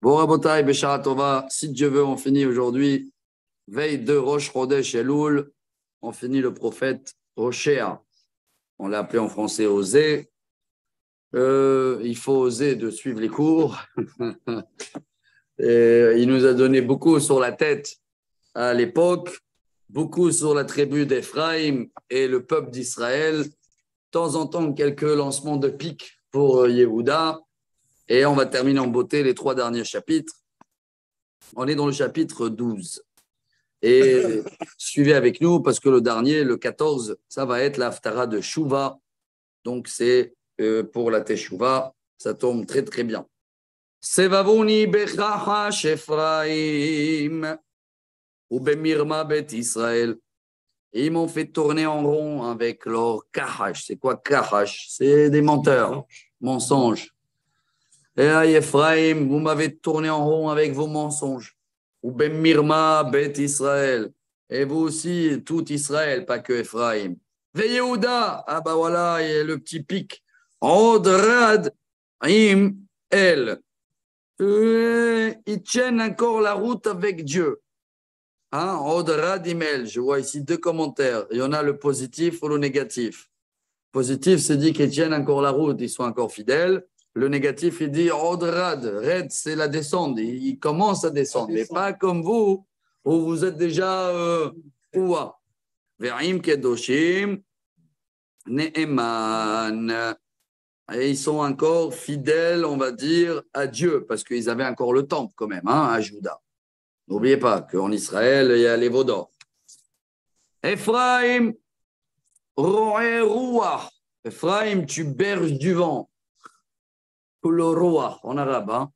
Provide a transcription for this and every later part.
Bon, Rabotai, Béchara Tova, si Dieu veut, on finit aujourd'hui. Veille de Rosh Chodesh Elul, on finit le prophète Hoshea. On l'a appelé en français Osée. Il faut oser de suivre les cours. Et il nous a donné beaucoup sur la tête à l'époque, beaucoup sur la tribu d'Éphraïm et le peuple d'Israël. De temps en temps, quelques lancements de pique pour Yehuda. Et on va terminer en beauté les 3 derniers chapitres. On est dans le chapitre 12. Et suivez avec nous parce que le dernier, le 14, ça va être l'Haftara de Shuvah. Donc c'est pour la Teshuvah, ça tombe très très bien. Sevavuni bechachash Ephraim ou bemirma bet Israël. Ils m'ont fait tourner en rond avec leur kahash. C'est quoi kahash? C'est des menteurs, mensonges. Et à Ephraim, vous m'avez tourné en rond avec vos mensonges. Ou ben Mirma, bet Israël. Et vous aussi, tout Israël, pas que Ephraim. Ve Yehuda, ah bah voilà, il y a le petit pic. Odrad, im, el. Ils tiennent encore la route avec Dieu. Hein? Odrad, im, el. Je vois ici 2 commentaires. Il y en a le positif ou le négatif. Positif, c'est dit qu'ils tiennent encore la route, ils sont encore fidèles. Le négatif, il dit Odrad, Red, c'est la descente. Il commence à descendre, mais pas comme vous, où vous êtes déjà Oua. Ve'im kedoshim, ne'eman. Et ils sont encore fidèles, on va dire, à Dieu, parce qu'ils avaient encore le temple quand même, hein, à Juda. N'oubliez pas qu'en Israël, il y a les veaux d'or. Ephraim, ro'e ruach. Ephraim, tu berges du vent. Le roi en arabe. Hein?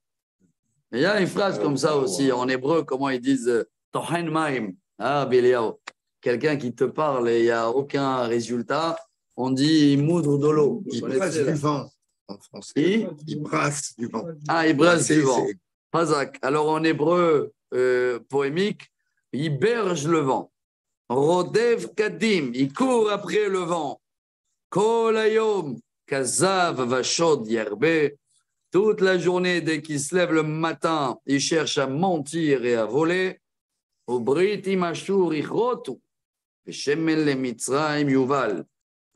Il y a une phrase comme ça aussi en hébreu, comment ils disent Tohen Maim. Ah, Biliao. Quelqu'un qui te parle et il n'y a aucun résultat, on dit il moudre de l'eau. Il brasse du vent en français. Il brasse du vent. Ah, il brasse du vent. Pazak. Alors en hébreu poémique, il berge le vent. Rodev Kadim, il court après le vent. Kol Hayom, Kazav Vashod Yerbe. Toute la journée, dès qu'il se lève le matin, il cherche à mentir et à voler. Il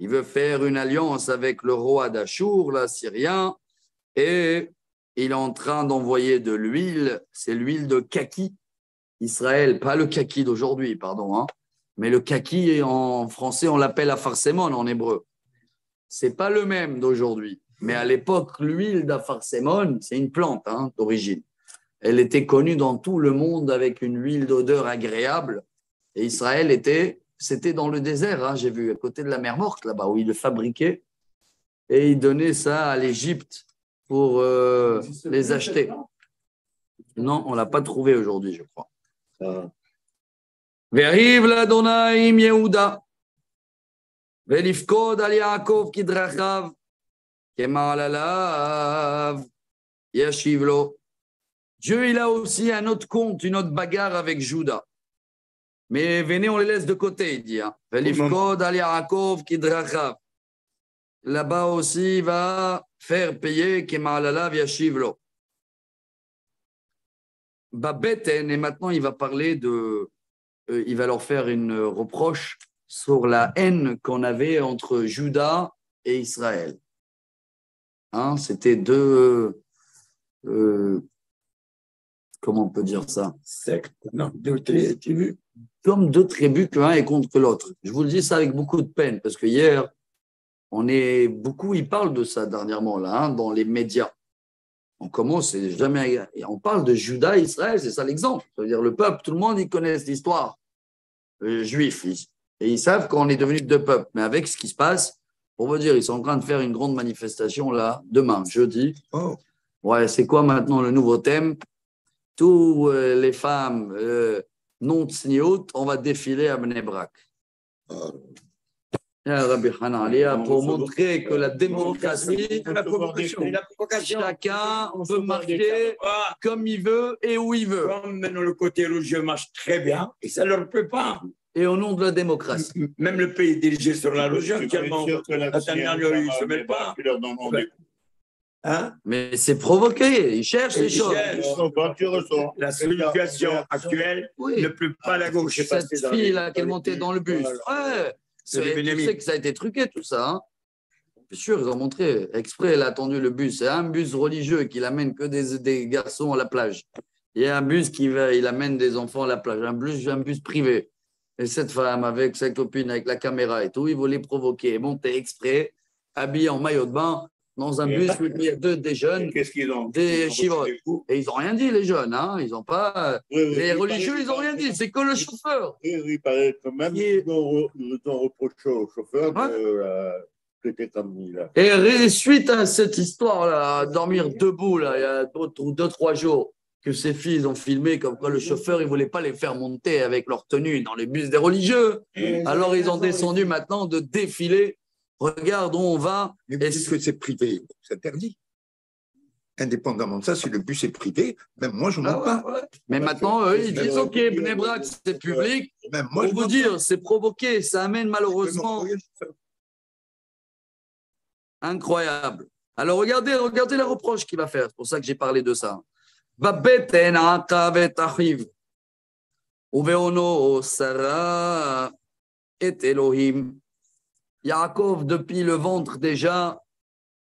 veut faire une alliance avec le roi d'Achour, l'Assyrien, et il est en train d'envoyer de l'huile, c'est l'huile de kaki. Israël, pas le kaki d'aujourd'hui, pardon, hein, mais le kaki en français, on l'appelle afarsémon en hébreu. C'est pas le même d'aujourd'hui. Mais à l'époque, l'huile d'afarsémon, c'est une plante hein, d'origine. Elle était connue dans tout le monde avec une huile d'odeur agréable. Et Israël c'était dans le désert, hein, j'ai vu, à côté de la mer Morte, là-bas, où ils le fabriquaient. Et ils donnaient ça à l'Égypte pour les acheter. Non, on ne l'a pas trouvé aujourd'hui, je crois. Ve'riv l'Adonaim Yehuda. Ve'lifkod al Yaakov kidrachav. Dieu, il a aussi un autre compte, une autre bagarre avec Juda. Mais venez, on les laisse de côté, il dit. Là-bas aussi, il va faire payer Kemalalav Yashivlo. Babeten, et maintenant, il va parler de. Il va leur faire une reproche sur la haine qu'on avait entre Juda et Israël. Hein, c'était 2, comment on peut dire ça? Secte, non, 2 tribus. Comme 2 tribus que l'un est contre l'autre. Je vous le dis ça avec beaucoup de peine, parce que hier, ils parlent de ça dernièrement, là, hein, dans les médias. On commence, on parle de Juda et Israël, c'est ça l'exemple. Ça veut dire le peuple, tout le monde, ils connaissent l'histoire juif. Et ils savent qu'on est devenu 2 peuples. Mais avec ce qui se passe, pour vous dire, ils sont en train de faire une grande manifestation là, demain, jeudi. Oh. Ouais, c'est quoi maintenant le nouveau thème? Tous les femmes non tsniout, on va défiler à Bnei Brak. Rabbi Hanalia, pour montrer que la démocratie, chacun peut marcher comme il veut et où il veut. Comme maintenant le côté religieux marche très bien, et ça ne leur plaît pas. Et au nom de la démocratie. Même le pays dirigé sur la religion, actuellement, la dernière, ils ne se mêlent pas. Hein? Mais c'est provoqué. Il cherche les choses. Quand tu ressens. La situation actuelle Oui. ne pleut pas à la gauche. Cette fille-là qui est montée dans le bus. Ouais. C'est des Tu Benjamin. sais que ça a été truqué, tout ça. Hein. Bien sûr, ils ont montré. Exprès, elle a attendu le bus. C'est un bus religieux qui l'amène que des garçons à la plage. Il y a un bus il amène des enfants à la plage. Un bus privé. Et cette femme, avec sa copine, avec la caméra et tout, ils voulaient provoquer. Monter exprès, habillés en maillot de bain, dans un bus où il y a des jeunes, Qu'est-ce qu'ils ont? des chivotes. Et ils n'ont rien dit, les jeunes. Hein. Ils n'ont pas. Les religieux, ils n'ont rien dit. C'est que le chauffeur. Oui, il paraît quand même qu'ils ont reproché au chauffeur de traiter comme il a. Et suite à cette histoire-là, dormir debout, là, il y a 2-3 jours, que ces filles ont filmé comme quoi le chauffeur, il ne voulait pas les faire monter avec leur tenue dans les bus des religieux. Alors, ils ont descendu maintenant de défiler. Regarde où on va. Mais vous dites que c'est privé, c'est interdit. Indépendamment de ça, si le bus est privé, même moi, je ne monte pas. Ouais. Mais maintenant, eux, ils disent OK, Bnei Brak, c'est public. Même moi, Pour vous dire, c'est provoqué. Ça amène malheureusement. Incroyable. Alors, regardez les reproches qu'il va faire. C'est pour ça que j'ai parlé de ça. בבטן עקב את אחיו, ובעונו שרה את אלוהים. Yaakov, depuis le ventre déjà,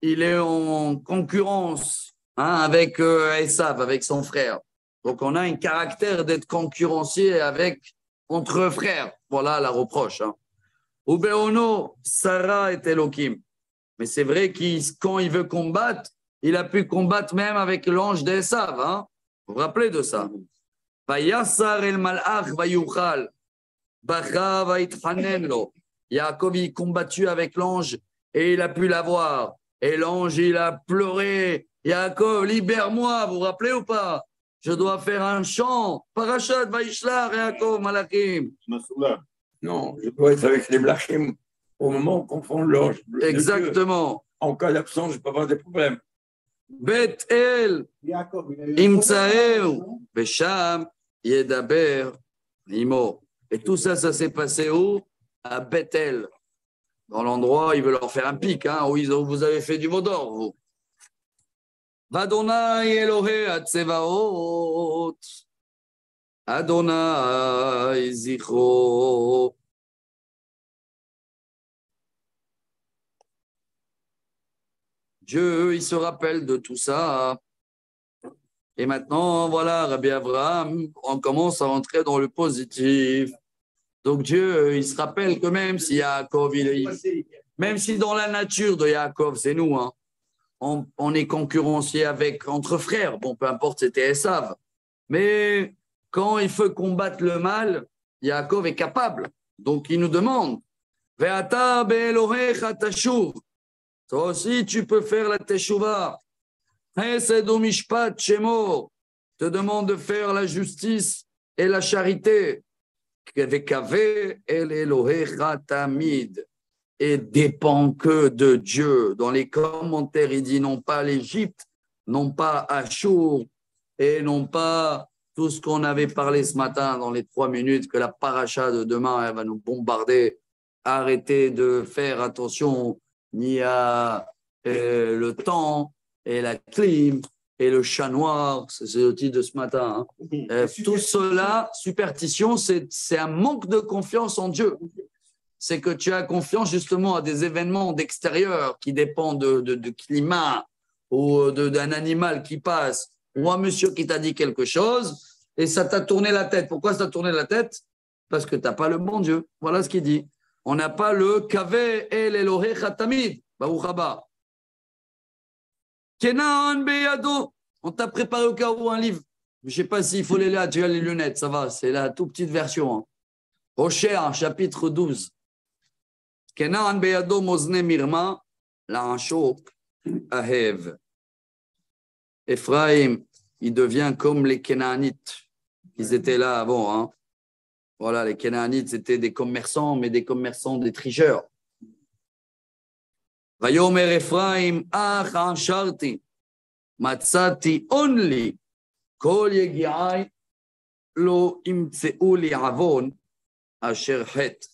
il est en concurrence avec Esav, avec son frère. Donc, on a un caractère d'être concurrencier entre frères. Voilà la reproche. Ubéono, Sarah et Elohim. Mais c'est vrai que quand il veut combattre, il a pu combattre même avec l'ange d'Esav. Hein? Vous vous rappelez de ça? Vayasar el malach vayuchal, bacha vaitchanen lo. Yaakov, il combattu avec l'ange et il a pu l'avoir. Et l'ange, il a pleuré. Yaakov, libère-moi, vous vous rappelez ou pas? Je dois faire un chant. Parashat Vaishlach, Yaakov, Malachim. Non, je dois être avec les Blachim au moment où on confond l'ange. Exactement. En cas d'absence, je peux avoir des problèmes. Bet El, Imtsaeu, Besham, Yedaber, Imo. Et tout ça, ça s'est passé où? À Bethel. Dans l'endroit, il veut leur faire un pic, où vous avez fait du veau d'or, vous. Vadonai Elohe Atsevaot, Adonai Zichro. Dieu, il se rappelle de tout ça. Et maintenant, voilà, Rabbi Abraham, on commence à rentrer dans le positif. Donc Dieu, il se rappelle que même si Yaakov, même si dans la nature de Yaakov, c'est nous, on est concurrencié entre frères, bon, peu importe, c'était Esav. Mais quand il faut combattre le mal, Yaakov est capable. Donc il nous demande, Ve'ata be'elohecha tashuv. Toi aussi, tu peux faire la teshuva. Chesed u'mishpat shemo. Te demande de faire la justice et la charité. Et dépend que de Dieu. Dans les commentaires, il dit non pas l'Égypte, non pas Achour, et non pas tout ce qu'on avait parlé ce matin dans les 3 minutes, que la paracha de demain, elle va nous bombarder. Arrêtez de faire attention ni à le temps et la clim et le chat noir, c'est le titre de ce matin. Tout cela, superstition, c'est un manque de confiance en Dieu. C'est que tu as confiance justement à des événements d'extérieur qui dépendent de climat ou d'un animal qui passe ou un monsieur qui t'a dit quelque chose et ça t'a tourné la tête. Pourquoi ça t'a tourné la tête? Parce que tu n'as pas le bon Dieu. Voilà ce qu'il dit. On n'a pas le Kaveh El Elohecha Tamid. Baruch haba. Kenan Beyado. On t'a préparé au cas où un livre. Je ne sais pas s'il faut les là, tu as les lunettes, ça va, c'est la toute petite version. Rocher, chapitre 12. Kenan Beyado Mozne Mirma, La'anshok Ahev. Ephraim, il devient comme les Kénaanites. Ils étaient là avant. Voilà, les Kénaanites, c'était des commerçants, mais des commerçants, des tricheurs. Vayomer Ephraim, ach ansharti, matzati only, kol yegi'ai, lo imtseu li avon, asher het.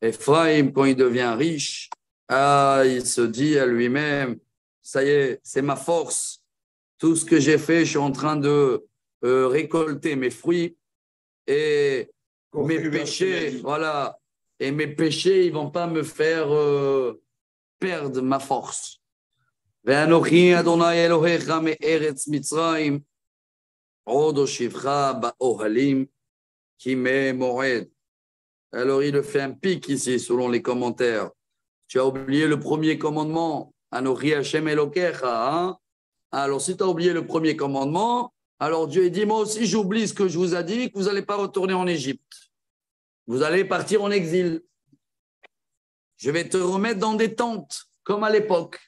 Ephraim, quand il devient riche, il se dit à lui-même, ça y est, c'est ma force. Tout ce que j'ai fait, je suis en train de récolter mes fruits et mes péchés, voilà. Et mes péchés, ils ne vont pas me faire perdre ma force. ואנוכי אדוני אלוהיך מארץ מצרים, עוד הושיבך באוהלים כימי מועד. Alors il fait un pic ici selon les commentaires. Tu as oublié le premier commandement, Anochi Hashem Elokecha. Hein? Alors si tu as oublié le premier commandement, alors Dieu dit, moi aussi j'oublie ce que je vous ai dit, que vous n'allez pas retourner en Égypte. Vous allez partir en exil. Je vais te remettre dans des tentes, comme à l'époque.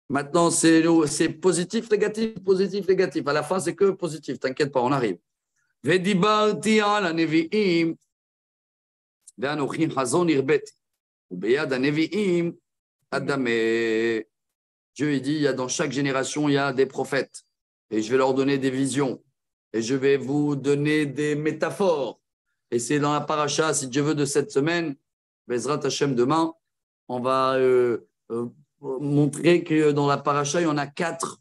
Maintenant, c'est positif, négatif, positif, négatif. À la fin, c'est que positif. T'inquiète pas, on arrive. ודיברתי על הנביאים, ואנוכי חזון הרביתי, וביד הנביאים אדמה. Dieu dit, il y a dans chaque génération, il y a des prophètes. Et je vais leur donner des visions. Et je vais vous donner des métaphores. Et c'est dans la paracha, si Dieu veut, de cette semaine, Bezrat Hashem, demain, on va montrer que dans la paracha, il y en a 4.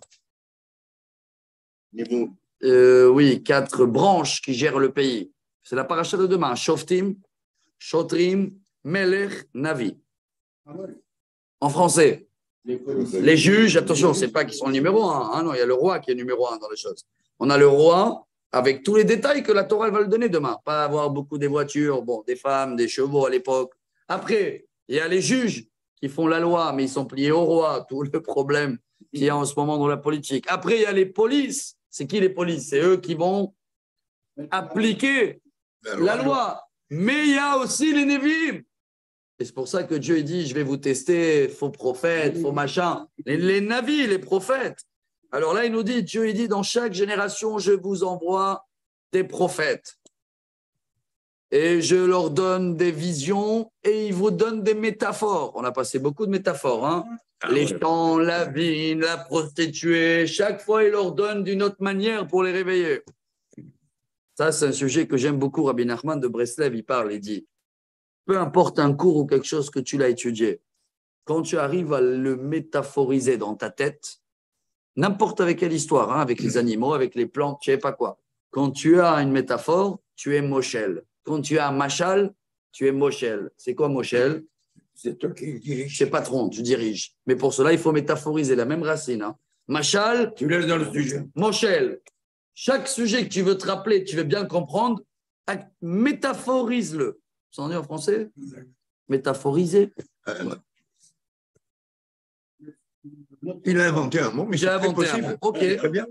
Oui, 4 branches qui gèrent le pays. C'est la paracha de demain. Shoftim, Shotrim, Melech, Navi. En français. Les juges, attention, ce n'est pas qu'ils sont le numéro 1. Hein, non, il y a le roi qui est numéro 1 dans les choses. On a le roi avec tous les détails que la Torah va le donner demain. Pas avoir beaucoup des voitures, bon, des femmes, des chevaux à l'époque. Après, il y a les juges qui font la loi, mais ils sont pliés au roi. Tout le problème qu'il y a en ce moment dans la politique. Après, il y a les polices. C'est qui les polices? C'est eux qui vont appliquer la loi. Mais il y a aussi les Névim. Et c'est pour ça que Dieu dit, je vais vous tester, faux prophètes, faux machins. Les navis, les prophètes. Alors là, il nous dit, Dieu il dit, dans chaque génération, je vous envoie des prophètes. Et je leur donne des visions et ils vous donnent des métaphores. On a passé beaucoup de métaphores. Hein? Les champs, la vigne, la prostituée. Chaque fois, il leur donne d'une autre manière pour les réveiller. Ça, c'est un sujet que j'aime beaucoup. Rabbi Nachman de Breslev, il parle, il dit, peu importe un cours ou quelque chose que tu l'as étudié, quand tu arrives à le métaphoriser dans ta tête, n'importe avec quelle histoire, hein, avec les animaux, avec les plantes, je ne sais pas quoi. Quand tu as une métaphore, tu es Moshel. Quand tu as un machal, tu es Moshel. C'est quoi Moshel? C'est toi qui dirige. C'est patron, tu diriges. Mais pour cela, il faut métaphoriser la même racine. Hein. Machal, tu laisses dans le sujet. Moshel. Chaque sujet que tu veux te rappeler, tu veux bien comprendre, métaphorise-le. Ça en dit en français? Métaphoriser. Il a inventé un mot, mais j'ai inventé un mot. Ok. Très bien.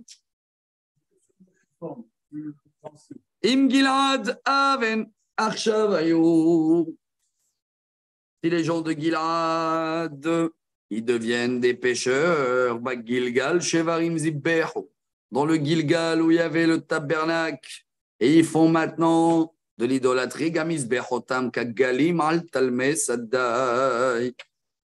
Im Gilad Aven Arshav Ayu. Si les gens de Gilad, ils deviennent des pêcheurs, Gilgal, Shevarim Zibbehu. Dans le Gilgal où il y avait le tabernacle, et ils font maintenant de l'idolâtrie, Gamis Bechotam Kagalim Al Talmei Saddai.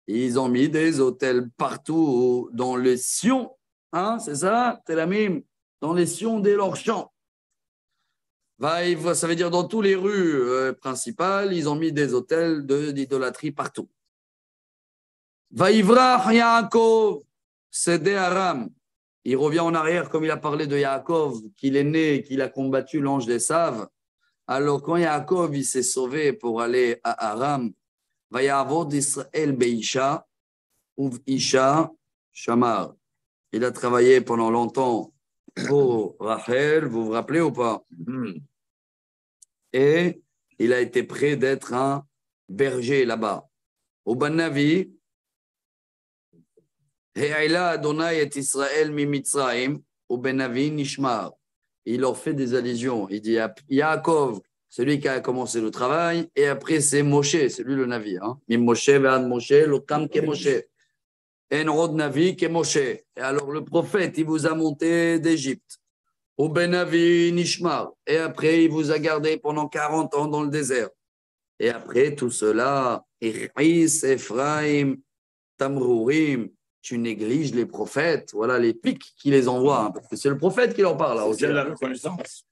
Ils ont mis des hôtels partout dans les sions, hein, c'est ça, Telamim, dans les sions de leurs champs. Ça veut dire dans toutes les rues principales, ils ont mis des hôtels d'idolâtrie partout. Vaïvrach Yaakov, Sédé Aram. Il revient en arrière comme il a parlé de Yaakov, qu'il est né, qu'il a combattu l'ange des Saves. Alors quand Yaakov il s'est sauvé pour aller à Aram, Vayavod Israël Beisha, ou Isha Shamar. Il a travaillé pendant longtemps pour Rachel, vous vous rappelez ou pas? Et il a été prêt d'être un berger là-bas. Au Banavi, He'aila Adonai et Israël mi Mitzraim, au Banavi Nishmar. Il leur fait des allusions. Il dit Yaakov, celui qui a commencé le travail, et après c'est Moshe, c'est lui le navire. Hein? Moshe, Ve'ad Moshe, l'Okam ke Moshe. Enrod Navi ke Moshe. Et alors le prophète, il vous a monté d'Égypte. Au Benavi Nishmar. Et après, il vous a gardé pendant 40 ans dans le désert. Et après tout cela, Iris, Ephraim, Tamrourim, tu négliges les prophètes. Voilà les pics qui les envoient. Hein, parce que c'est le prophète qui leur parle. Là, c'est la reconnaissance.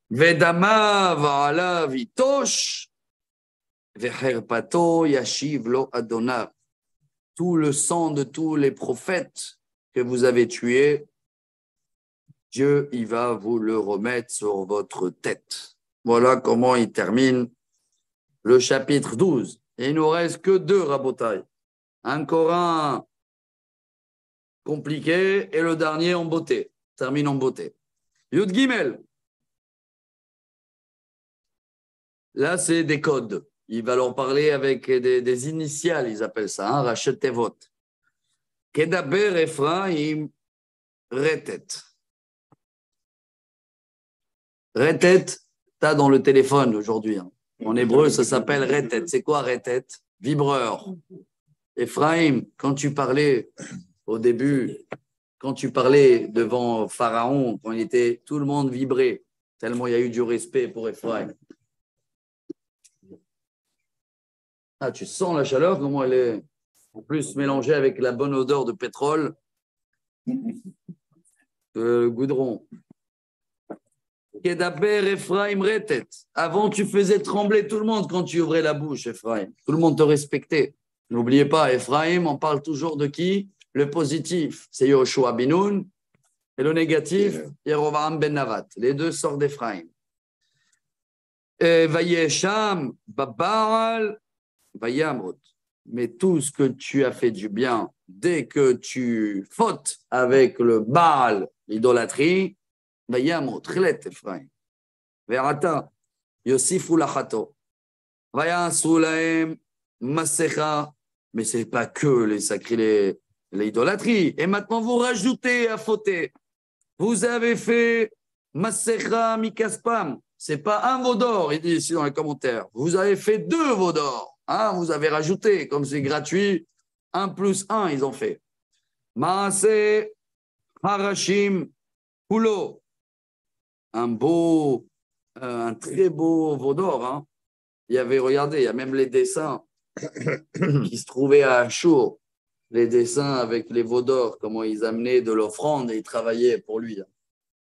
Vedama va'ala vitosh veherpato yashiv lo Adonai. tout le sang de tous les prophètes que vous avez tués, Dieu, il va vous le remettre sur votre tête. Voilà comment il termine le chapitre 12. Et il ne nous reste que 2 rabotailles. Encore un compliqué et le dernier en beauté. Termine en beauté. Yud Gimel. Là, c'est des codes. Il va leur parler avec des initiales, ils appellent ça, hein, Rachet Tevot. Kedaber Ephraim Retet. Retet, tu as dans le téléphone aujourd'hui. Hein. En hébreu, ça s'appelle Retet. C'est quoi Retet? Vibreur. Ephraim, quand tu parlais au début, quand tu parlais devant Pharaon, quand il était, tout le monde vibrait, tellement il y a eu du respect pour Ephraim. Ah, tu sens la chaleur, comment elle est en plus mélangée avec la bonne odeur de pétrole, de goudron. Kedaber Ephraim Retet. Avant, tu faisais trembler tout le monde quand tu ouvrais la bouche, Ephraim. Tout le monde te respectait. N'oubliez pas, Ephraim, on parle toujours de qui? Le positif, c'est Yoshua bin Nun. Et le négatif, Yerovam ben Navat. Les 2 sortent d'Ephraim. Vayesham, Babal, Vayamrot. Mais tout ce que tu as fait du bien, dès que tu fautes avec le Baal, l'idolâtrie, Vayamrot, Chlet Ephraim. Verata, Yosifu Lachato. Vayasu Lahem, Masecha. Mais ce n'est pas que les sacrilèges, l'idolâtrie. Et maintenant, vous rajoutez à fauter. Vous avez fait Masecha Mikaspam. Ce n'est pas un veau d'or, il dit ici dans les commentaires. Vous avez fait 2 veaux d'or. Hein, vous avez rajouté, comme c'est gratuit, 1 plus 1, ils ont fait. Maase Harashim Hulo. Un très beau veau d'or. Hein. Il y avait, regardez, il y a même les dessins qui se trouvaient à Achour. Les dessins avec les veaux d'or, comment ils amenaient de l'offrande et ils travaillaient pour lui.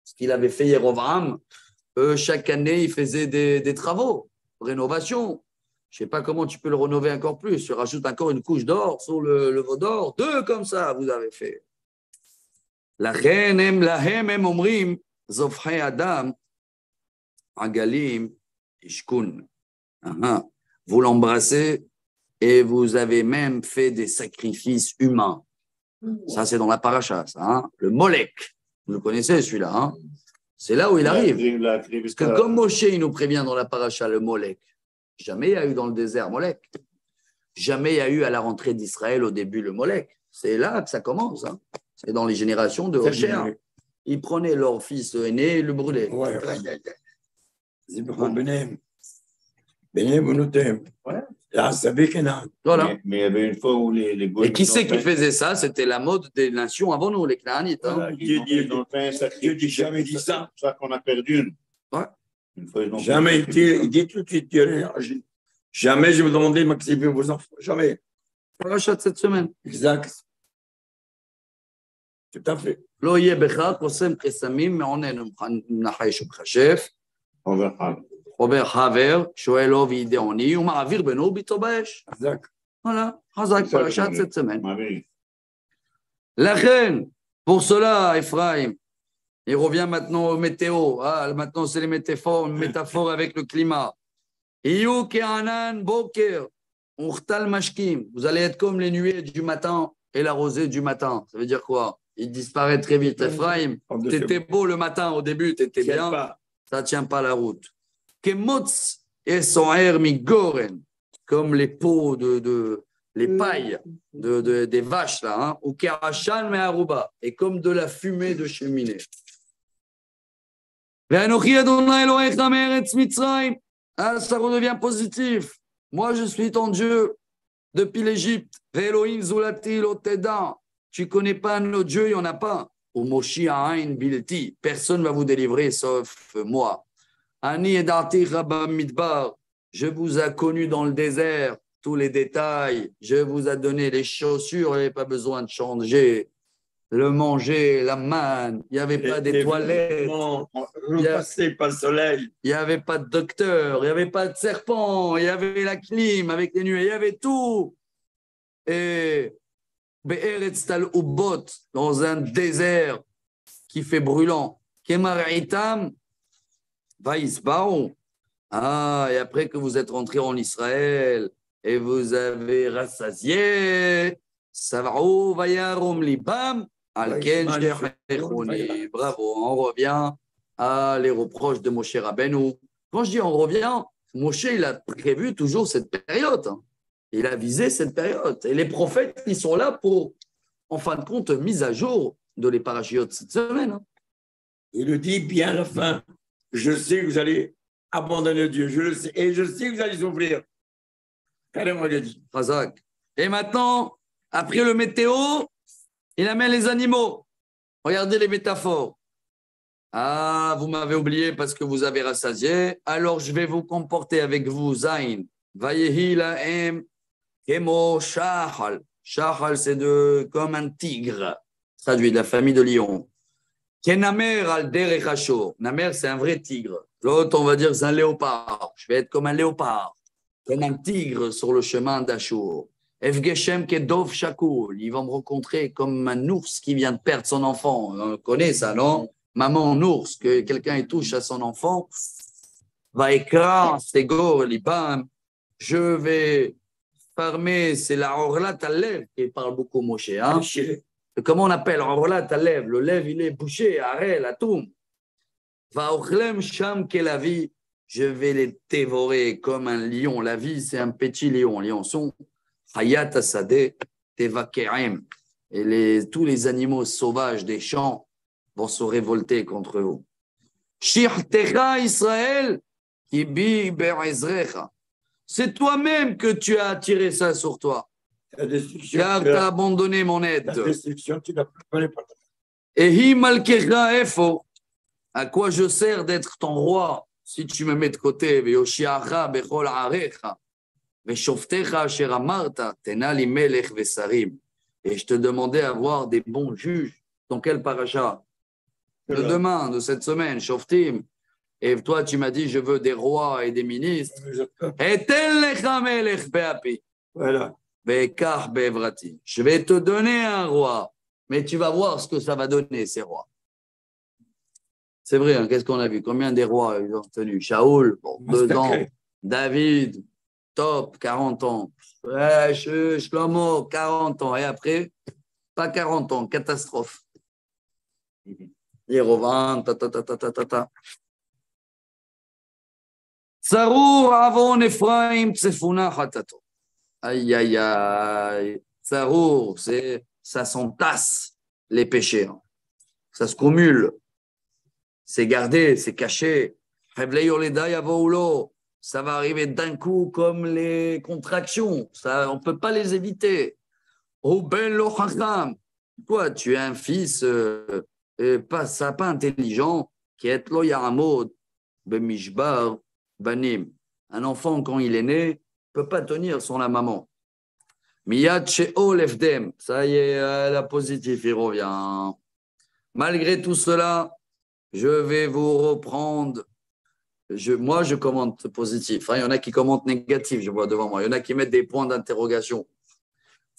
Ce qu'il avait fait Yerovam, chaque année, il faisait des travaux, rénovation. Je ne sais pas comment tu peux le rénover encore plus. Tu rajoutes encore une couche d'or sur le veau d'or. 2 comme ça, vous avez fait. La reine aime omrim, zofrei adam, agalim, ishkun. Vous l'embrassez et vous avez même fait des sacrifices humains. Ça, c'est dans la paracha, ça. Hein? Le Molek. Vous le connaissez, celui-là. Hein? C'est là où il arrive. Parce que comme Moshe, il nous prévient dans la paracha, le Molek. Jamais il y a eu dans le désert Molek. Jamais il y a eu à la rentrée d'Israël au début le Molek. C'est là que ça commence. Hein. C'est dans les générations de Hocher. Ils prenaient leur fils aîné et le brûlaient. Ouais. Voilà. Mais il y avait une fois où les Et qui c'est qui faisait ça? C'était la mode des nations avant nous, les Canaanites. Hein. Dieu dit jamais dit ça. C'est pour ça qu'on a perdu une. Ouais. Une fois, ils ont Jamais, il dit tout de suite, jamais je me demandais maximiser vos enfants. Jamais. Parachat cette semaine. Exact. Tout à fait. לא יהיה בך קוסם קסמים מעונן ומנחש ומכשף. עובר חבר, שואל לו וידעוני, ומעביר בנו ביתו באש. חזק. voilà, חזק פרשת cette semaine. לכן, pour cela, Ephraim, il revient maintenant aux météos. Ah, maintenant, c'est les métaphores avec le climat. Iyu ke'anan boker, urtal mashkim. Vous allez être comme les nuées du matin et la rosée du matin. Ça veut dire quoi? Il disparaît très vite. Ephraim, t'étais beau le matin au début, t'étais bien. Ça ne tient pas la route. Kemotz et so'er migoren, comme les peaux les pailles des vaches là, hein, ou kerachan me aruba, et comme de la fumée de cheminée. Ve'anochi Adonai Elohecha me'eretz Mitzrayim. Ah, ça redevient positif. Moi, je suis ton Dieu depuis l'Égypte. Ve'Elohim zulati lo teda. Tu connais pas nos dieux, il n'y en a pas. Ou Moshi Ain Bilti. Personne ne va vous délivrer sauf moi. Ani edati Rabba Midbar. Je vous ai connu dans le désert, tous les détails. Je vous ai donné les chaussures, il n'y avait pas besoin de changer. Le manger, la manne, il n'y avait pas des toilettes. Pas le soleil. Il n'y avait pas de docteur, il n'y avait pas de serpent, il y avait la clim avec les nuées, il y avait tout. Et Be'eretz tal ubot, dans un désert qui fait brûlant. Kemar itam, vaisbaou. Ah, et après que vous êtes rentré en Israël et vous avez rassasié, Savarou vayarum libam, alken shechechoni. Bravo, on revient à les reproches de Moshe Rabbeinu. Quand je dis on revient, Moshe, il a prévu toujours cette période. Il a visé cette période. Et les prophètes, ils sont là pour, en fin de compte, mise à jour de les parachiotes cette semaine. Il le dit bien à la fin. Je sais que vous allez abandonner Dieu. Je le sais. Et je sais que vous allez souffrir. Carrément, il a dit. Razak. Et maintenant, après le météo, il amène les animaux. Regardez les métaphores. Ah, vous m'avez oublié parce que vous avez rassasié. Alors, je vais vous comporter avec vous, Zain. Vayehi lahem kemo shahal. Shahal, c'est comme un tigre. Traduit de la famille de lion. Kenamer al derech hashor. Namer, c'est un vrai tigre. L'autre, on va dire, c'est un léopard. Je vais être comme un léopard. Comme un tigre sur le chemin d'Achour. Evgeshem kedov shakoul. Ils vont me rencontrer comme un ours qui vient de perdre son enfant. On connaît ça, non? Maman ours, que quelqu'un touche à son enfant. Va écraser, c'est gore, l'ibam. Je vais farmer, c'est la orlat à lèvres qui parle beaucoup, Moshe. Hein? Comment on appelle orlat à lèvres? Le lèvre, il est bouché, arrêt, la toum. Va ochlem sham la vie. Je vais les dévorer comme un lion. La vie, c'est un petit lion. Lionçon, hayat asadeh, tevakerem. Et tous les animaux sauvages des champs vont se révolter contre vous. Shirtecha Israël, kibi be'ezrecha. C'est toi-même que tu as attiré ça sur toi. Car tu as abandonné mon aide. La destruction, tu l'as préparée par toi. Et hi malkecha efo. À quoi je sers d'être ton roi si tu me mets de côté? Ve'yoshiacha bechol arecha. Ve'shoftecha asher amarta tenali melech vesarim. Et je te demandais d'avoir des bons juges. Dans quel paracha? De demain, de cette semaine, Shoftim. Et toi, tu m'as dit, je veux des rois et des ministres. Et tel lecha melech be'api. Voilà. Ve'kach be'evrati. Je vais te donner un roi, mais tu vas voir ce que ça va donner, ces rois. C'est vrai, hein, qu'est-ce qu'on a vu? Combien des rois ils ont tenu? Shaoul, bon, 2 ans. David, top, 40 ans. Ouais, Shlomo, 40 ans. Et après, pas 40 ans, catastrophe. Yerovam, ta. Tsarour avon Ephraim tsefuna hatato. Aïe, aïe, aïe. Tsarour, ça s'entasse, les péchés. Hein. Ça se cumule. C'est gardé, c'est caché. Ça va arriver d'un coup comme les contractions. Ça, on ne peut pas les éviter. Toi, tu es un fils pas intelligent qui est lo yaramod bemishbar banim. Un enfant, quand il est né, ne peut pas tenir sur la maman. Miyad she'ol efdem. Ça y est, la positive, il revient. Malgré tout cela, je vais vous reprendre. Moi, je commente positif. Hein, il y en a qui commentent négatif, je vois devant moi. Il y en a qui mettent des points d'interrogation.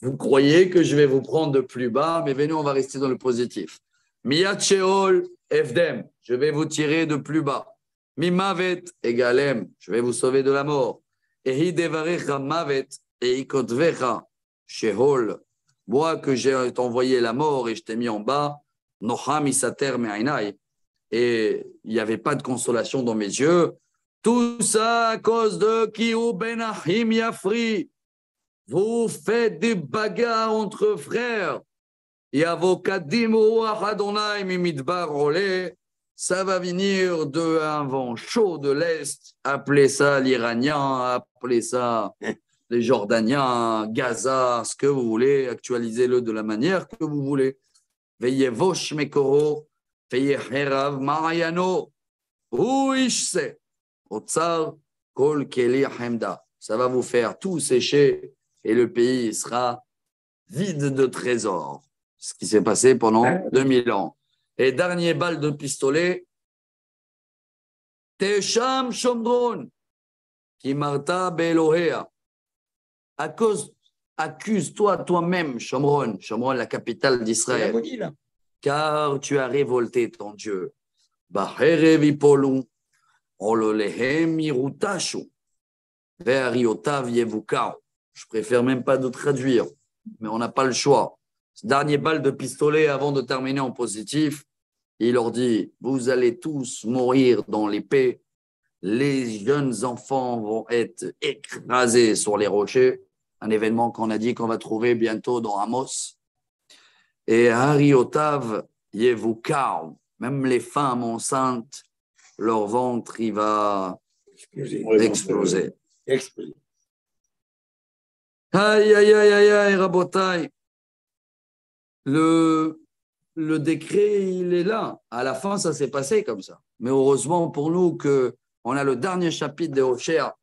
Vous croyez que je vais vous prendre de plus bas, mais venez, on va rester dans le positif. Miyat sheol efdem, je vais vous tirer de plus bas. Mimavet egalem, je vais vous sauver de la mort. Ehi devarecha mavet eikotvecha sheol. Moi que j'ai envoyé la mort et je t'ai mis en bas, noham isater me'ainai. Et il n'y avait pas de consolation dans mes yeux. Tout ça à cause de Kiou Ben Achim Yafri. Vous faites des bagarres entre frères. Ça va venir d'un vent chaud de l'Est. Appelez ça l'Iranien, appelez ça les Jordaniens, Gaza, ce que vous voulez. Actualisez-le de la manière que vous voulez. Veillez vosh mekoro. Ça va vous faire tout sécher et le pays sera vide de trésors. Ce qui s'est passé pendant 2000 ans. Et dernier balle de pistolet, Tesham Shomron, qui marta Belohea. À cause accuse-toi toi-même, Shomron, Shomron, la capitale d'Israël, car tu as révolté ton Dieu. Baherev ipolu, ololehem irutashu, ve'ariotav yevukao. Je préfère même pas de traduire, mais on n'a pas le choix. Ce dernier balle de pistolet avant de terminer en positif, il leur dit, vous allez tous mourir dans l'épée, les jeunes enfants vont être écrasés sur les rochers, un événement qu'on a dit qu'on va trouver bientôt dans Amos. Et Hariotav Yevukao, même les femmes enceintes, leur ventre, il va exploser. Aïe, aïe, aïe, aïe, aïe, Rabotai. Le décret, il est là. À la fin, ça s'est passé comme ça. Mais heureusement pour nous qu'on a le dernier chapitre de Hoshea.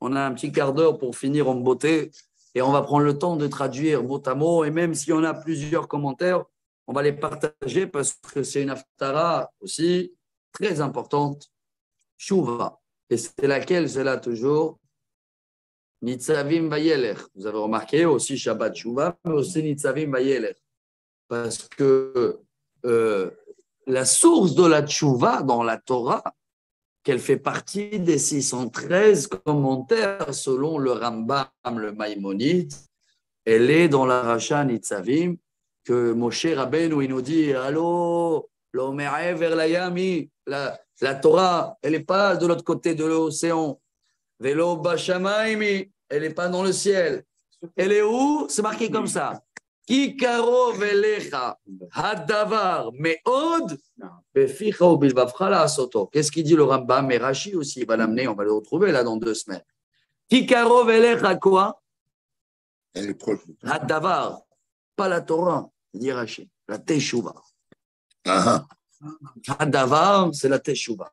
On a un petit quart d'heure pour finir en beauté et on va prendre le temps de traduire mot à mot. Et même si on a plusieurs commentaires, on va les partager parce que c'est une haftara aussi très importante. Shuvah. Et c'est laquelle? C'est là toujours. Nitzavim Vayeler. Vous avez remarqué aussi Shabbat Shuvah, mais aussi Nitzavim Vayeler. Parce que la source de la tchouva dans la Torah, qu'elle fait partie des 613 commentaires selon le Rambam, le Maïmonide, elle est dans la Racha Nitzavim, que Moshe Rabbeinu, il nous dit, allô, l'Omer'e vers la Yami, la Torah, elle n'est pas de l'autre côté de l'océan. Velo Bashamaimi, elle n'est pas dans le ciel. Elle est où? C'est marqué comme ça. Ki karov elecha hadavar meod beficha ou bilvavcha la'asoto. Qu'est-ce qu'il dit le Rambam? Et Rashi aussi, il va l'amener, on va le retrouver là dans 2 semaines. Ki karov elecha quoi? Elle est proche. Hadavar, pas la Torah, dit Rashi, la teshuva. Hadavar, c'est la teshuva.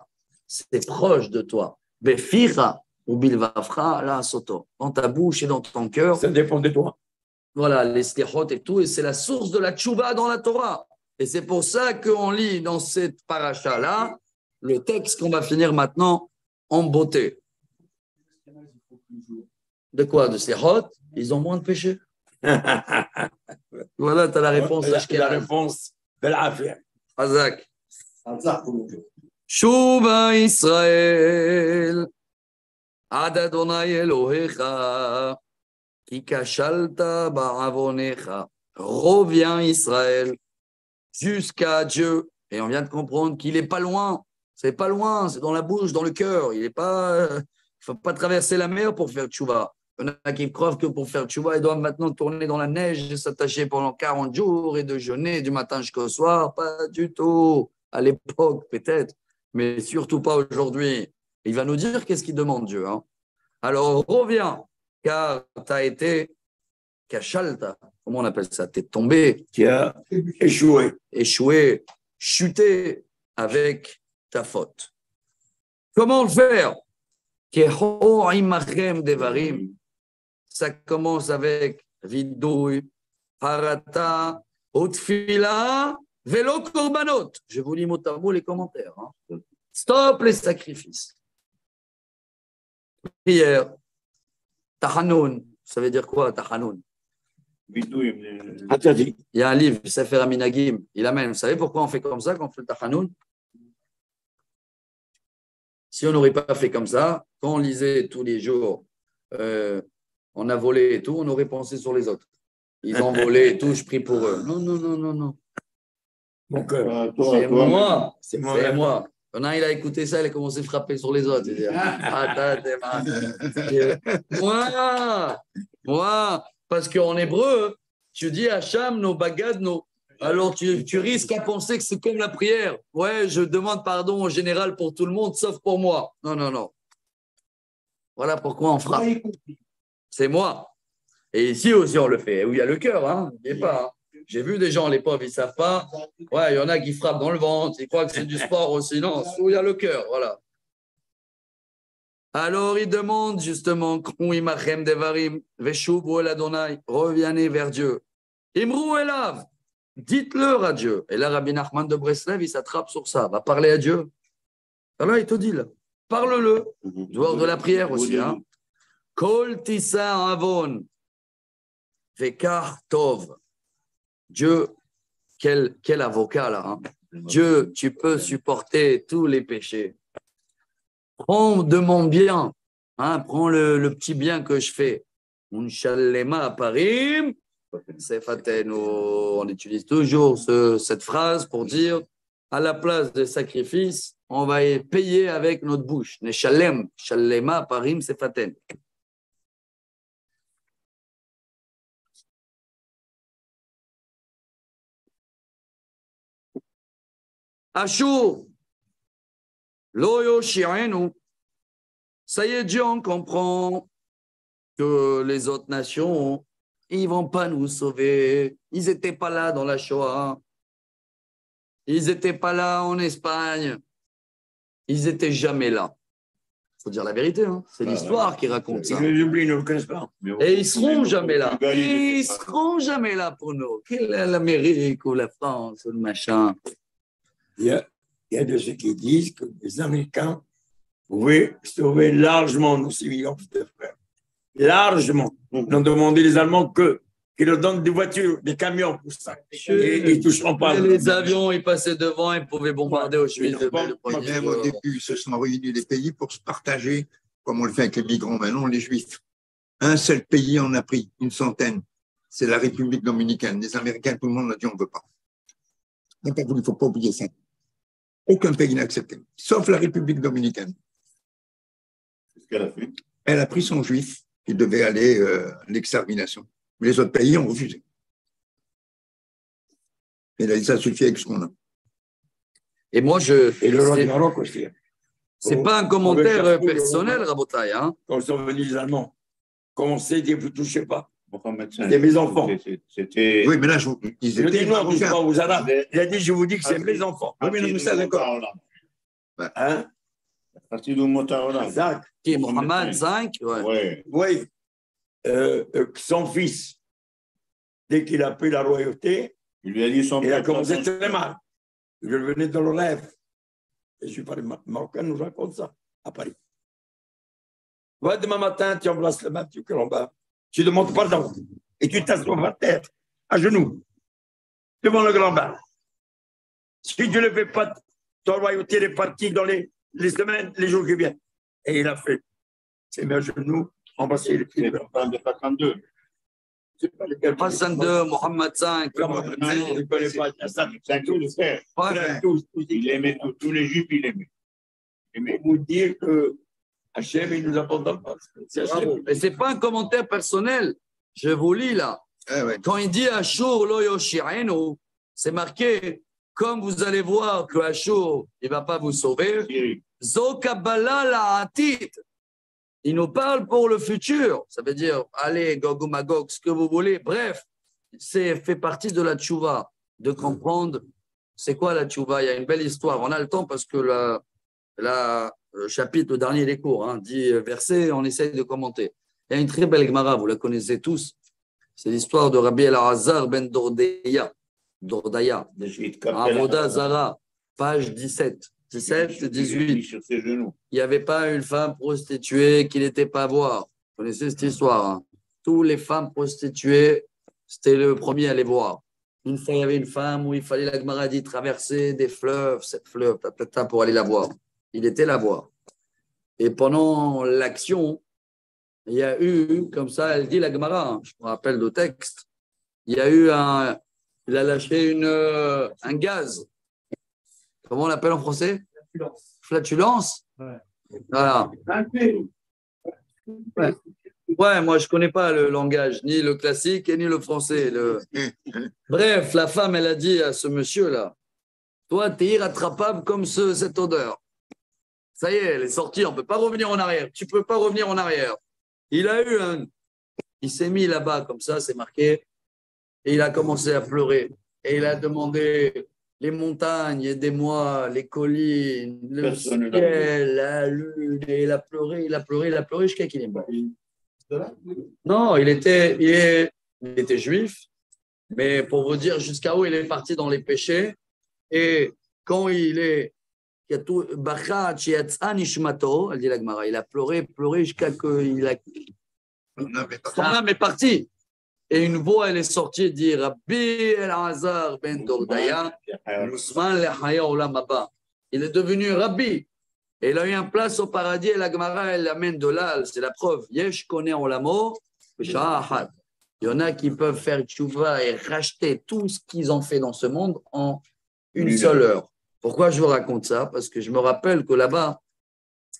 C'est proche de toi. Beficha ou bilvavcha la'asoto. Dans ta bouche et dans ton cœur. Ça dépend de toi. Voilà, les slichot et tout, et c'est la source de la tchouva dans la Torah. Et c'est pour ça qu'on lit dans cette paracha-là le texte qu'on va finir maintenant en beauté. De quoi? De slichot? Ils ont moins de péché. Voilà, tu as la réponse. La réponse de l'affaire. Hazak. Shuva Israël, Ad Adonai Elohecha. Reviens Israël jusqu'à Dieu. Et on vient de comprendre qu'il n'est pas loin. C'est pas loin, c'est dans la bouche, dans le cœur. Il ne faut pas traverser la mer pour faire tchouva. Il y en a qui croient que pour faire tchouva, ils doivent maintenant tourner dans la neige et s'attacher pendant 40 jours et de jeûner du matin jusqu'au soir. Pas du tout. À l'époque, peut-être, mais surtout pas aujourd'hui. Il va nous dire qu'est-ce qu'il demande Dieu. Alors, reviens. Car tu as été kachalta, comment on appelle ça? Tu es tombé, Qui a échoué. Échoué, chuté avec ta faute. Comment le faire? Ça commence avec vidouille, harata, otfila, vélo korbanot. Je vous lis mot à mot les commentaires. Stop les sacrifices. Prière. Tahanoun, ça veut dire quoi, Tahanoun? Interdit. Il y a un livre, Sefer Aminagim, il amène. Vous savez pourquoi on fait comme ça quand on fait le Tahanoun? Si on n'aurait pas fait comme ça, quand on lisait tous les jours, on a volé et tout, on aurait pensé sur les autres. Ils ont volé et tout, je prie pour eux. Non, non, non, non, non. Donc, c'est moi. C'est moi. Il a écouté ça, il a commencé à frapper sur les autres. Il dit, moi, parce qu'en hébreu, tu dis Hacham, nos bagad, nos. Alors tu risques à penser que c'est comme la prière. Ouais, je demande pardon en général pour tout le monde, sauf pour moi. Non, non, non. Voilà pourquoi on frappe. C'est moi. Et ici aussi, on le fait. Où il y a le cœur, n'oubliez pas. J'ai vu des gens, les pauvres, ils ne savent pas. Ouais, il y en a qui frappent dans le ventre, ils croient que c'est du sport aussi. Non, où il y a le cœur, voilà. Alors, il demande justement, revenez vers Dieu. Imrou elav, dites-leur à Dieu. Et là, Rabbi Nachman de Breslev, il s'attrape sur ça, va parler à Dieu. Alors, il te dit là, parle-le, dehors de la prière aussi. Kol tissa avon. Vekar Tov. Dieu, quel avocat là. Hein? Dieu, tu peux supporter tous les péchés. Prends de mon bien. Hein? Prends le petit bien que je fais. Unshalema parim. On utilise toujours cette phrase pour dire à la place de sacrifice, on va payer avec notre bouche. Neshalem, shalema parim sefaten. Ashur, loyo shi'enu. Ça y est, Dieu, on comprend que les autres nations, ils ne vont pas nous sauver. Ils n'étaient pas là dans la Shoah. Ils n'étaient pas là en Espagne. Ils n'étaient jamais là. Il faut dire la vérité. Hein. C'est l'histoire qui raconte ça. Ils nous oublient, ils ne nous connaissent pas. Et ils ne seront jamais là. Ils ne seront jamais là pour nous. Quelle est l'Amérique ou la France ou le machin? Il y a de ceux qui disent que les Américains pouvaient sauver largement nos 6 millions de frères. Largement. Ils ont demandé les Allemands qu'ils leur donnent des voitures, des camions pour ça. Et ils ne toucheront pas. Les avions, ils passaient devant, ils pouvaient bombarder Auschwitz. Même au début, ils se sont réunis les pays pour se partager, comme on le fait avec les migrants maintenant, les Juifs. Un seul pays en a pris, une centaine. C'est la République dominicaine. Les Américains, tout le monde a dit on ne veut pas. Il ne faut pas oublier ça. Aucun pays n'a accepté, sauf la République dominicaine. Qu'est-ce qu'elle a fait? Elle a pris son juif qui devait aller à l'extermination. Les autres pays ont refusé. Elle a dit ça suffit avec ce qu'on a. Et moi, Et le roi du Maroc aussi. C'est pas un commentaire personnel, Rabotai. Hein. Quand ils sont venus les Allemands, comment c'est dit, vous ne touchez pas. Mohamed V. C'est mes enfants. C'était. Oui, mais là, je vous disais. Il a dit non, touche pas aux Arabes. Il a dit, je vous dis que c'est mes enfants. Oui, mais non, mais ça, d'accord. Hein? Fasidou Motaola. Exact. Qui est Mohamed V? Ouais. Oui. Son fils, dès qu'il a pris la royauté, Il lui a dit son il a père. commencé très mal. Il venait dans le rêve. Et je suis pas marocain, nous raconte ça à Paris. Va demain matin, tu embrasses le Mathieu Colomba, tu demandes pardon et tu t'assois par terre, à genoux, devant le grand bain. Si tu ne le fais pas, ton royauté est partie dans les semaines, les jours qui viennent. Et il a fait. C'est mis à genoux, embrasser les pieds. C'est pas de 52. C'est pas lesquels. Hassan II, Mohamed V. Je ne connais pas Hassan. C'est tout le frère. Il aimait tous les juifs, il aimait. Mais vous dire que Hachem, il ne nous abandonne pas. Bravo. Et ce n'est pas un commentaire personnel. Je vous lis là. Quand il dit Ashur lo yoshirenu, c'est marqué, comme vous allez voir que Ashur, il ne va pas vous sauver. Zo Kabbalah la'atit. Il nous parle pour le futur. Ça veut dire, allez, Gog ou Magog, ce que vous voulez. Bref, c'est fait partie de la tchouva, de comprendre c'est quoi la tchouva. Il y a une belle histoire. On a le temps parce que le chapitre, le dernier des cours, hein, 10 versets, on essaye de commenter. Il y a une très belle Gemara, vous la connaissez tous. C'est l'histoire de Rabbi El-Azar ben Dordaya, Avoda Zara, page 17. 17, 18. Sur ses genoux. Il n'y avait pas une femme prostituée qui n'était pas à voir. Vous connaissez cette histoire. Hein? Toutes les femmes prostituées, c'était le premier à les voir. Une fois, il y avait une femme où il fallait, la Gemara dit, traverser des fleuves, cette fleuve, pour aller la voir. Il était la voir. Et pendant l'action, il y a eu, comme ça, elle dit la Gemara, hein, je me rappelle le texte, il y a eu il a lâché un gaz. Comment on l'appelle en français? Flatulence. Ouais. Voilà. Ouais, moi je ne connais pas le langage, ni le classique ni le français. Bref, la femme, elle a dit à ce monsieur-là, toi, tu es irrattrapable comme cette odeur. Ça y est, elle est sortie, on ne peut pas revenir en arrière. Tu ne peux pas revenir en arrière. Il s'est mis là-bas, comme ça, c'est marqué, et il a commencé à pleurer. Et il a demandé les montagnes, aidez-moi, les collines, le ciel, la lune. Et il a pleuré jusqu'à qu'il est mort. Non, il était juif, mais pour vous dire jusqu'à où il est parti dans les péchés. Et quand il est Bacha Chiatza Nishmato, elle dit la Gemara, il a pleuré jusqu'à qu'il a. Son âme est partie. Et une voix, elle est sortie et dit Rabbi El-Azar ben Dordaya, Musman le-Haya Olam Haba. Il est devenu Rabbi. Et il a eu une place au paradis et la Gemara, elle l'amène de là, c'est la preuve. Yesh connaît Olamo, Sha'ahad. Il y en a qui peuvent faire tchouva et racheter tout ce qu'ils ont fait dans ce monde en une seule heure. Pourquoi je vous raconte ça? Parce que je me rappelle que là-bas,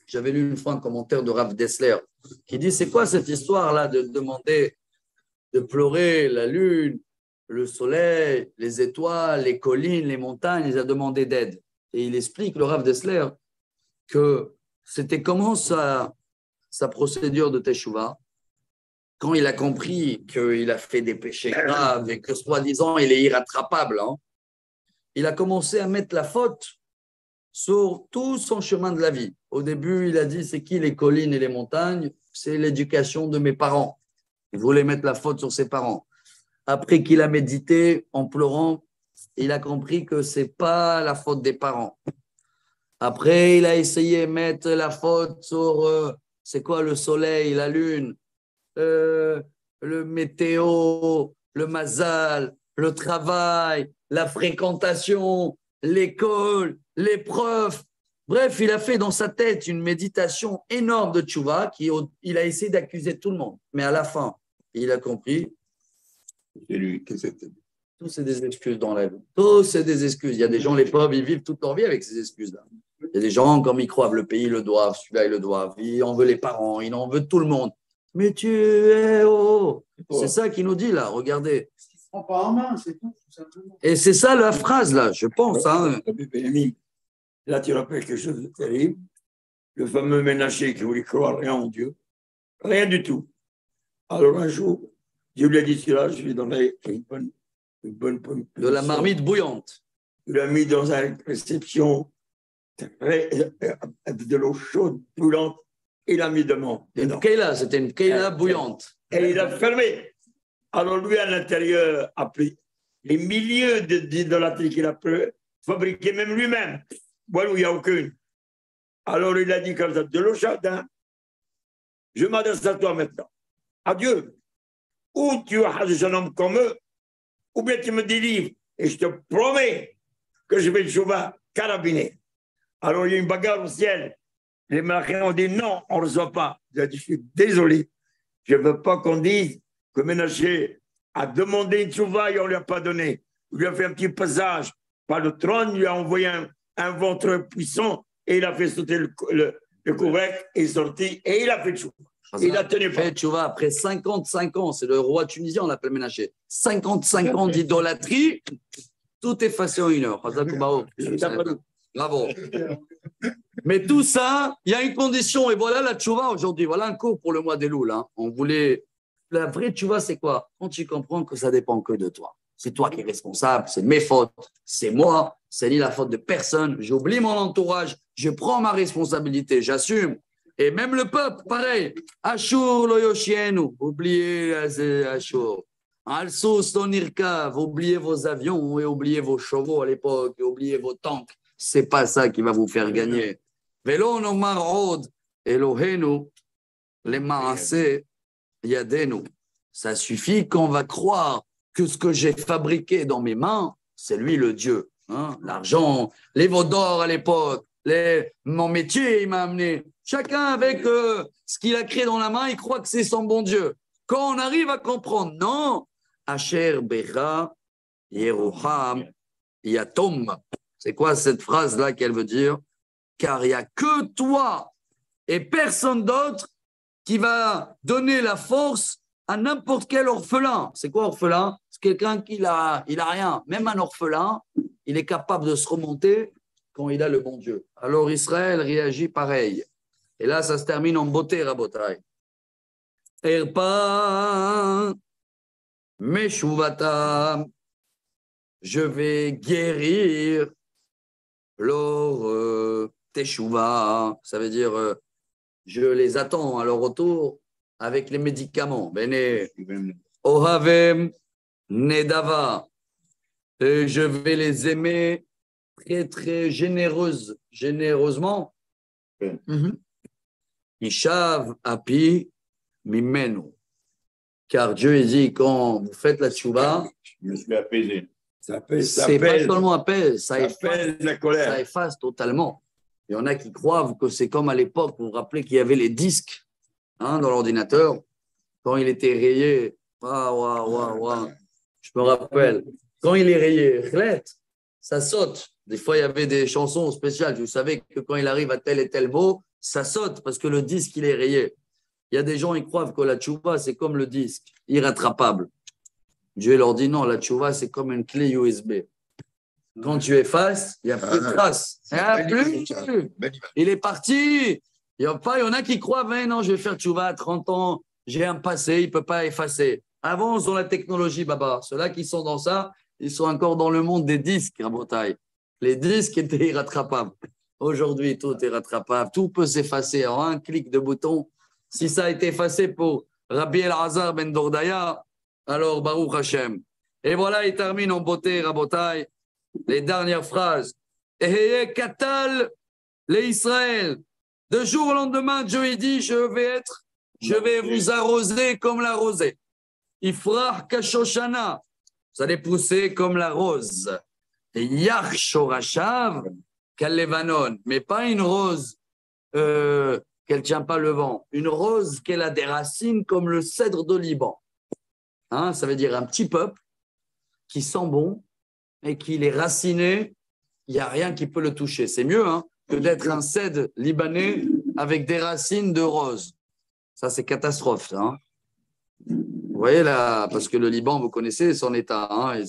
j'avais lu une fois un commentaire de Rav Dessler qui dit c'est quoi cette histoire-là de demander, de pleurer la lune, le soleil, les étoiles, les collines, les montagnes, il a demandé d'aide. Et il explique, le Rav Dessler, que c'était comment sa procédure de Teshuvah, quand il a compris qu'il a fait des péchés graves et que soi-disant il est irrattrapable, hein, il a commencé à mettre la faute sur tout son chemin de la vie. Au début, il a dit, c'est qui les collines et les montagnes? C'est l'éducation de mes parents. Il voulait mettre la faute sur ses parents. Après qu'il a médité en pleurant, il a compris que ce n'est pas la faute des parents. Après, il a essayé de mettre la faute sur, c'est quoi, le soleil, la lune, le météo, le mazal, le travail, la fréquentation, l'école, les profs. Bref, il a fait dans sa tête une méditation énorme de tchouva il a essayé d'accuser tout le monde. Mais à la fin, il a compris. C'est lui qui c'était. Tout c'est des excuses dans la vie. Tout c'est des excuses. Il y a des gens, les pauvres, ils vivent toute leur vie avec ces excuses-là. Il y a des gens, comme ils croient, le pays le doivent, celui-là, ils le doivent. Il en veut les parents, il en veut tout le monde. Mais tu es c'est ça qu'il nous dit là, regardez. Il ne prend pas en main, c'est tout simplement. Et c'est ça la phrase là, je pense. Hein. Là, tu rappelles quelque chose de terrible. Le fameux Ménaché qui voulait croire rien en Dieu. Rien du tout. Alors un jour, Dieu lui a dit cela, je lui donnerai une bonne de la marmite bouillante. Il l'a mis dans une réception de l'eau chaude, brûlante, et il l'a mis dedans. C'était une keila bouillante. Et il a fermé. Alors lui, à l'intérieur, a pris les milliers d'idolâtries qu'il a fabriquées, même lui-même. Voilà où il n'y a aucune. Alors il a dit comme ça, de l'eau chaude, hein, je m'adresse à toi maintenant. Adieu. Ou tu as un homme comme eux, ou bien tu me délivres. Et je te promets que je vais le chouva carabiner. Alors il y a une bagarre au ciel. Les Malachim ont dit non, on ne reçoit pas. Il a dit, je suis désolé. Je ne veux pas qu'on dise que Ménaché a demandé une chouva et on ne lui a pas donné. Il lui a fait un petit passage par le trône, il lui a envoyé un ventre puissant et il a fait sauter le couvercle et est sorti et il a fait chouva. Il a tenu pas. Tu vois, après 55 ans, c'est le roi tunisien, on l'appelle Ménaché. 55 ans d'idolâtrie, tout effacé en une heure. Bravo. Mais tout ça, il y a une condition. Et voilà la tchouva aujourd'hui. Voilà un cours pour le mois des loups. Hein. On voulait. La vraie tchouva, c'est quoi? Quand tu comprends que ça dépend que de toi. C'est toi qui es responsable, c'est mes fautes, c'est moi, c'est ni la faute de personne. J'oublie mon entourage, je prends ma responsabilité, j'assume. Et même le peuple, pareil. Ashur lo yoshienu, oubliez Ashur. Alsus lo nirkav, oubliez vos avions et oubliez vos chevaux à l'époque, et oubliez vos tanks. C'est pas ça qui va vous faire gagner. Velo nomar od Elohenu le maaseh yadenu. Ça suffit qu'on va croire que ce que j'ai fabriqué dans mes mains, c'est lui le Dieu. Hein? L'argent, les veaux d'or à l'époque, mon métier, il m'a amené. Chacun avec ce qu'il a créé dans la main, il croit que c'est son bon Dieu. Quand on arrive à comprendre, non, Asher Becha Yeruham Yatom. C'est quoi cette phrase-là qu'elle veut dire? Car il n'y a que toi et personne d'autre qui va donner la force à n'importe quel orphelin. C'est quoi orphelin? C'est quelqu'un qui a rien. Même un orphelin, il est capable de se remonter quand il a le bon Dieu. Alors Israël réagit pareil. Et là, ça se termine en beauté, Rabotai. Erpa Meshuvatam, je vais guérir leur teshuva. Ça veut dire, je les attends à leur retour avec les médicaments. Bene, Ohavem Nedava. Et je vais les aimer très, très généreusement. Ishav api mimenu. Car Dieu il dit, quand vous faites la tchouva, Je me suis apaisé. Ça pèse, ça c'est pas pèse. seulement apaise, Ça pèse la ça colère. efface totalement. Il y en a qui croient que c'est comme à l'époque, vous vous rappelez qu'il y avait les disques dans l'ordinateur, quand il était rayé. Je me rappelle, quand il est rayé, ça saute. Des fois, il y avait des chansons spéciales. Vous savez que quand il arrive à tel et tel mot, ça saute parce que le disque, il est rayé. Il y a des gens, ils croient que la tchouva, c'est comme le disque, irrattrapable. Dieu leur dit non, la tchouva, c'est comme une clé USB. Quand tu effaces, il n'y a plus de traces. Il n'y a plus. Il est parti. Il y en a qui croient, mais non, je vais faire tchouva à 30 ans, j'ai un passé, il ne peut pas effacer. Avance dans la technologie, Baba. Ceux-là qui sont dans ça, ils sont encore dans le monde des disques, Rabotaï. Les disques étaient irrattrapables. Aujourd'hui, tout est rattrapable. Tout peut s'effacer en un clic de bouton. Si ça a été effacé pour Rabbi El-Azhar ben Dordaya, alors Baruch Hashem. Et voilà, il termine en beauté, Rabotaï, les dernières phrases. Eheye katal les Israël. De jour au lendemain, Dieu dit, je vais vous arroser comme la rosée. Ifrach kashoshana. Vous allez pousser comme la rose. Et yach shorashav kal-Levanon. Mais pas une rose qu'elle ne tient pas le vent. Une rose qu'elle a des racines comme le cèdre de Liban. Hein, ça veut dire un petit peuple qui sent bon et qui est raciné. Il n'y a rien qui peut le toucher. C'est mieux que d'être un cèdre libanais avec des racines de rose. Ça, c'est catastrophe. Ça, hein. Vous voyez là, parce que le Liban, vous connaissez son état. Hein,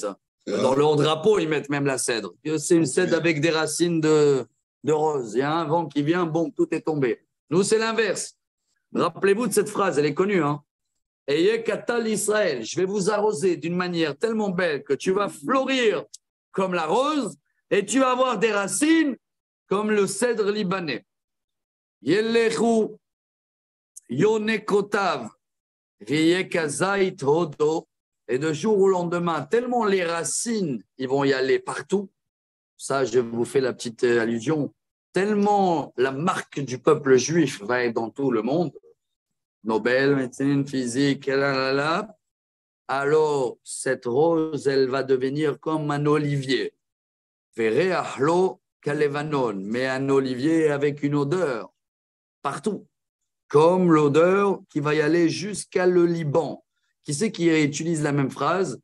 dans le haut drapeau, ils mettent même la cèdre. C'est une cèdre avec des racines de rose. Il y a un vent qui vient, bon, tout est tombé. Nous, c'est l'inverse. Rappelez-vous de cette phrase, elle est connue. Hein. Ayez katal Israël, je vais vous arroser d'une manière tellement belle que tu vas fleurir comme la rose et tu vas avoir des racines comme le cèdre libanais. Yelechu yonekotav viyekazait hodo. Et de jour au lendemain, tellement les racines, ils vont y aller partout. Ça, je vous fais la petite allusion. Tellement la marque du peuple juif va être dans tout le monde. Nobel, médecine, physique, alors cette rose, elle va devenir comme un olivier. Vereachlo kalevanon, mais un olivier avec une odeur partout, comme l'odeur qui va y aller jusqu'à le Liban. Qui c'est qui utilise la même phrase?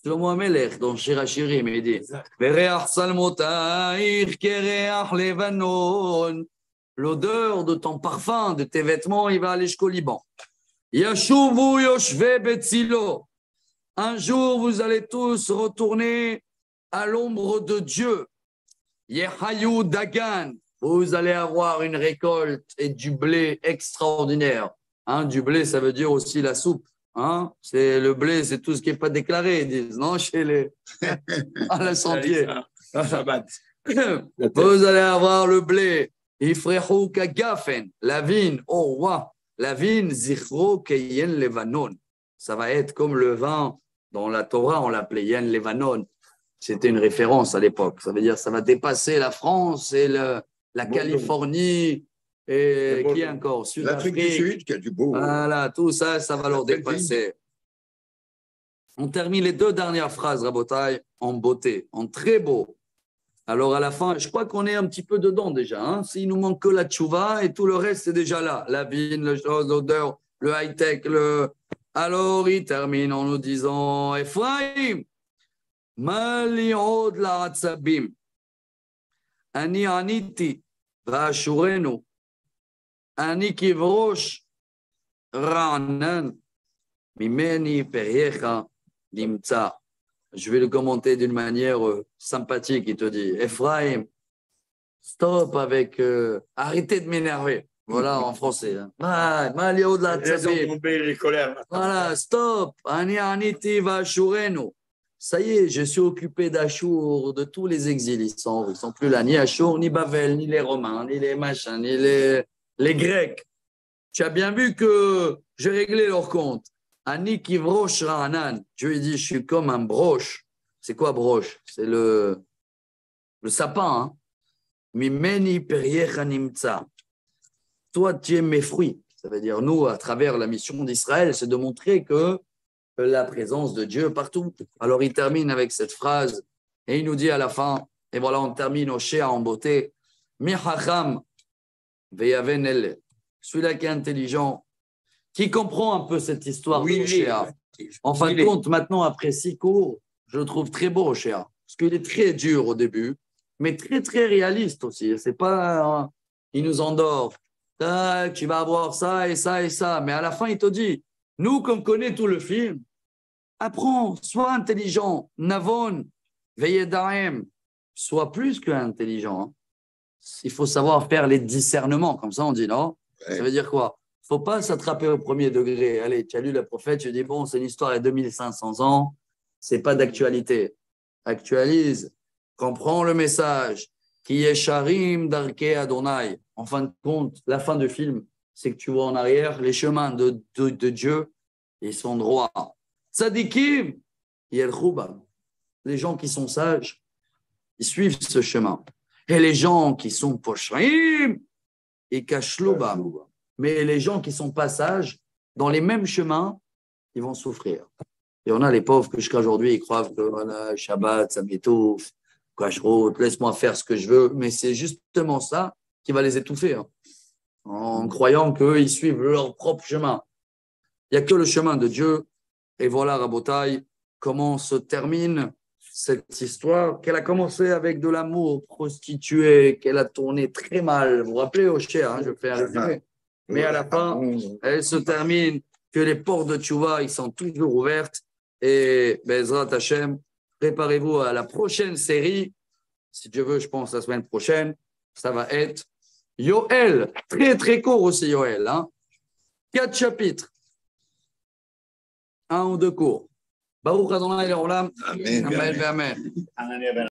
Shlomo HaMelech dans Shir HaShirim, il dit Vereach salmotaich kereach levanon. L'odeur de ton parfum, de tes vêtements, il va aller jusqu'au Liban. Yashuvu yoshve betzilo. Un jour, vous allez tous retourner à l'ombre de Dieu. Yehayu dagan. Vous allez avoir une récolte et du blé extraordinaire. Hein, du blé, ça veut dire aussi la soupe. Hein, c'est le blé, c'est tout ce qui n'est pas déclaré, ils disent, non, chez les à la sentier. Vous allez avoir le blé. Ifrehu kagafen, la vigne, oh roi, la vigne, zichro keyen levanon. Ça va être comme le vin dans la Torah, on l'appelait yen levanon. C'était une référence à l'époque. Ça veut dire ça va dépasser la France et la Californie. Et qui encore? L'Afrique du Sud, qui a du beau. Voilà, tout ça, ça va leur dépasser. On termine les deux dernières phrases, Rabotai, en beauté, en très beau. Alors à la fin, je crois qu'on est un petit peu dedans déjà. Hein. S'il nous manque que la tchouva et tout le reste, c'est déjà là. La vigne, l'odeur, le high-tech. Alors il termine en nous disant Ephraim, mali'od la'atzabim, ani aniti va'ashurenu. Ani kivrosh ra'anan mimeni periecha nimtza. Je vais le commenter d'une manière sympathique. Il te dit, Ephraim, stop avec... arrêtez de m'énerver. Voilà, en français. Hein. Voilà, stop. Ani aniti va'ashurenu. Ça y est, je suis occupé d'Achour, de tous les exils. Ils ne sont plus là, ni Achour, ni Bavel, ni les Romains, ni les machins, ni les Grecs. Tu as bien vu que j'ai réglé leur compte. Ani kivrosh ra'anan. Dieu lui dit, je suis comme un broche. C'est quoi broche? C'est le sapin. Hein? Mimeni periecha nimtza. Toi, tu es mes fruits. Ça veut dire, nous, à travers la mission d'Israël, c'est de montrer que la présence de Dieu partout. Alors, il termine avec cette phrase et il nous dit à la fin, et voilà, on termine au Shea en beauté, Mi hacham veyaven el, celui-là qui est intelligent, qui comprend un peu cette histoire de Shea. En fin de compte, maintenant, après 6 cours, je le trouve très beau, Shea, parce qu'il est très dur au début, mais très, très réaliste aussi. C'est pas, il nous endort. Tu vas avoir ça et ça et ça. Mais à la fin, il te dit, nous, comme connaît tout le film, apprends, sois intelligent. Navon, veyedaim, sois plus qu'intelligent. Il faut savoir faire les discernements, comme ça on dit, non? Ça veut dire quoi? Il ne faut pas s'attraper au premier degré. Allez, tu as lu le prophète, tu dis, bon, c'est une histoire il y a 2500 ans, ce n'est pas d'actualité. Actualise, comprends le message. Qui est Sharim Darke Adonai. En fin de compte, la fin du film, c'est que tu vois en arrière les chemins de Dieu, ils sont droits. Tzadikim, Yelchouba. Les gens qui sont sages, ils suivent ce chemin. Et les gens qui sont Poshrim, ils cachent l'ouba. Mais les gens qui sont pas sages, dans les mêmes chemins, ils vont souffrir. Et on a les pauvres que jusqu'à aujourd'hui, ils croient que voilà, Shabbat, ça m'étouffe. Kashrut, laisse-moi faire ce que je veux, mais c'est justement ça qui va les étouffer, hein, en croyant qu'ils suivent leur propre chemin. Il n'y a que le chemin de Dieu. Et voilà, Rabotai, comment se termine cette histoire qu'elle a commencé avec de l'amour prostitué, qu'elle a tourné très mal. Vous vous rappelez, Ocher, hein, je fais un résumé. Mais à la fin, elle se termine que les portes de Tchouva, ils sont toujours ouvertes. Et Bezrat Hashem, préparez-vous à la prochaine série. Si Dieu veut, je pense la semaine prochaine, ça va être Yoël. Très, très court aussi, Yoël. Hein. 4 chapitres. 1 ou 2 cours. Baruch Adonai Le'olam. Amen. Amen. Amen.